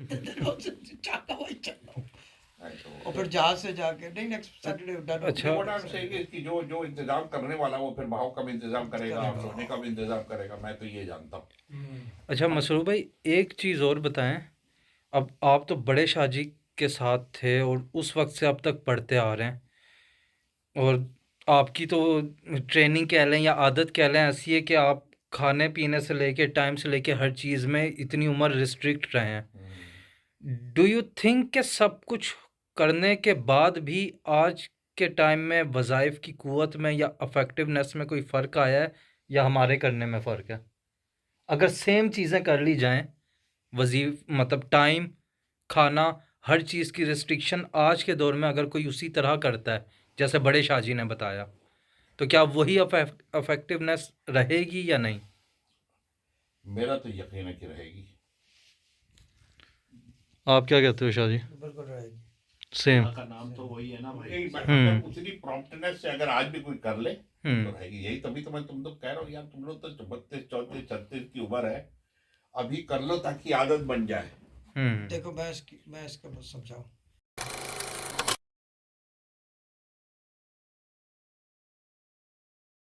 चाका वही चल रहा हूँ। तो और फिर जहाज से जाके नहीं नेक्स्ट सैटरडे डन। अच्छा। वो टाइम से कि जो इंतजाम करने वाला वो फिर भाव का भी इंतजाम करेगा, सोने का भी इंतजाम करेगा, मैं तो ये जानता हूँ। अच्छा मसरूर भाई, एक चीज़ और बताएं। अब आप तो बड़े शाहजी के साथ थे और उस वक्त से अब तक पढ़ते आ रहे हैं, और आपकी तो ट्रेनिंग कह लें या आदत कह लें ऐसी है कि आप खाने पीने से लेके टाइम से लेके हर चीज़ में इतनी उम्र रिस्ट्रिक्ट रहे हैं। डू यू थिंक कि सब कुछ करने के बाद भी आज के टाइम में वज़ाइफ की क़ुव्वत में या इफ़ेक्टिवनेस में कोई फ़र्क आया है, या हमारे करने में फ़र्क है? अगर सेम चीज़ें कर ली जाएं, वजीफ मतलब टाइम, खाना, हर चीज़ की रिस्ट्रिक्शन आज के दौर में अगर कोई उसी तरह करता है जैसे बड़े शाहजी ने बताया, तो क्या वही इफेक्टिवनेस रहेगी या नहीं? मेरा तो यकीन है कि रहेगी। आप क्या कहते हो शाहजी? बिल्कुल रहेगी। सेम। का नाम तो वही है ना भाई। अगर उतनी प्रॉम्प्टनेस से अगर आज भी कोई कर ले तो हम्म। रहेगी। यही तभी तो मैं तुम लोग कह रहा हूँ यार, तुम लोग तो 32 34 36 की उम्र है, अभी कर लो ताकि आदत बन जाए। देखो मैं इसका समझाऊं,